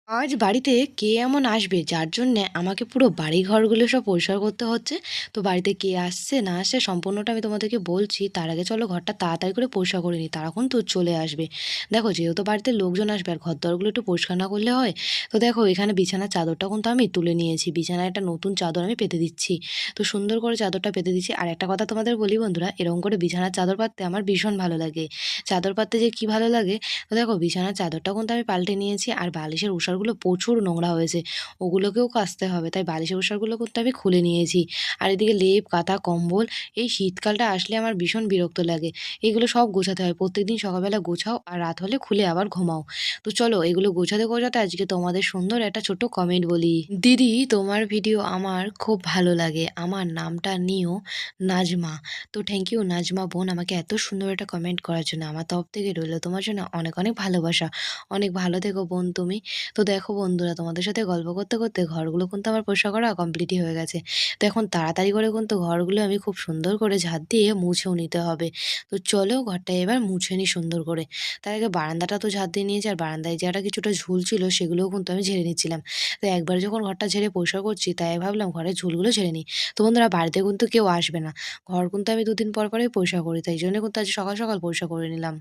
আজ বাড়িতে কে এমন আসবে যার জন্যে আমাকে পুরো বাড়িঘরগুলো সব পরিষ্কার করতে হচ্ছে। তো বাড়িতে কে আসছে না আসছে সম্পূর্ণটা আমি তোমাদেরকে বলছি। তার আগে চলো ঘরটা তাড়াতাড়ি করে পরিষ্কার করে নিই। তারা কিন্তু চলে আসবে। দেখো যেহেতু বাড়িতে লোকজন আসবে আর ঘর-দরগুলো একটু পরিষ্কার না করলে হয়? তো দেখো এখানে বিছানার চাদরটা কিন্তু আমি তুলে নিয়েছি। বিছানায় একটা নতুন চাদর আমি পেতে দিচ্ছি। তো সুন্দর করে চাদরটা পেতে দিচ্ছি। আর একটা কথা তোমাদের বলি বন্ধুরা, এরকম করে বিছানার চাদর পাততে আমার ভীষণ ভালো লাগে। চাদর পাততে যে কি ভালো লাগে, তো দেখো বিছানার চাদরটাও কিন্তু আমি পাল্টে নিয়েছি আর বালিশের ওশারগুলো প্রচুর নোংরা হয়েছে। ওগুলোকেও কাচতে হবে। তাই বালিশের ওশারগুলো কিন্তু আমি খুলে নিয়েছি। আর এদিকে লেপ, কাঁথা, কম্বল এই শীতকালটা আসলে আমার ভীষণ বিরক্ত লাগে। এগুলো সব গোছাতে হয়। প্রত্যেকদিন সকালবেলা গোছাও আর রাত হলে খুলে আবার ঘুমাও। তো চলো এগুলো গোছাতে আজকে তোমাদের সুন্দর একটা ছোট্ট কমেন্ট বলি। দিদি তোমার ভিডিও আমার খুব ভালো লাগে। আমার নামটা নিও নাজমা। তো থ্যাংক ইউ নাজমা বোন আমাকে এত সুন্দর একটা কমেন্ট করার জন্য। আমার তরফ থেকে রইলো তোমার জন্য অনেক, অনেক ভালোবাসা। অনেক ভালো থেকো বোন তুমি। তো দেখো বন্ধুরা তোমাদের সাথে গল্প করতে ঘরগুলো কিন্তু আমার পরিষ্কার করা কমপ্লিটই হয়ে গেছে। তো এখন তাড়াতাড়ি করে কিন্তু ঘরগুলো আমি খুব সুন্দর করে ঝাঁট দিয়ে মুছেও নিতে হবে। তো চলো ঘরটা এবার মুছে নিই সুন্দর করে। তার আগে বারান্দাটা তো ঝাঁট দিয়ে নিয়েছি আর বারান্দায় যে একটা কিছুটা ঝুল ছিল সেগুলোও কিন্তু আমি ঝেড়ে নিচ্ছিলাম। তো একবারে যখন ঘরটা ঝেড়ে পরিষ্কার করছি তাই ভাবলাম ঘরের ঝুলগুলো ঝেড়ে নিই। তো বন্ধুরা বাড়িতে কিন্তু কেউ আসবে না। ঘর কিন্তু আমি ২ দিন পর পরেই পরিষ্কার করি। তাই জন্য কিন্তু আজ সকাল পরিষ্কার করে নিলাম।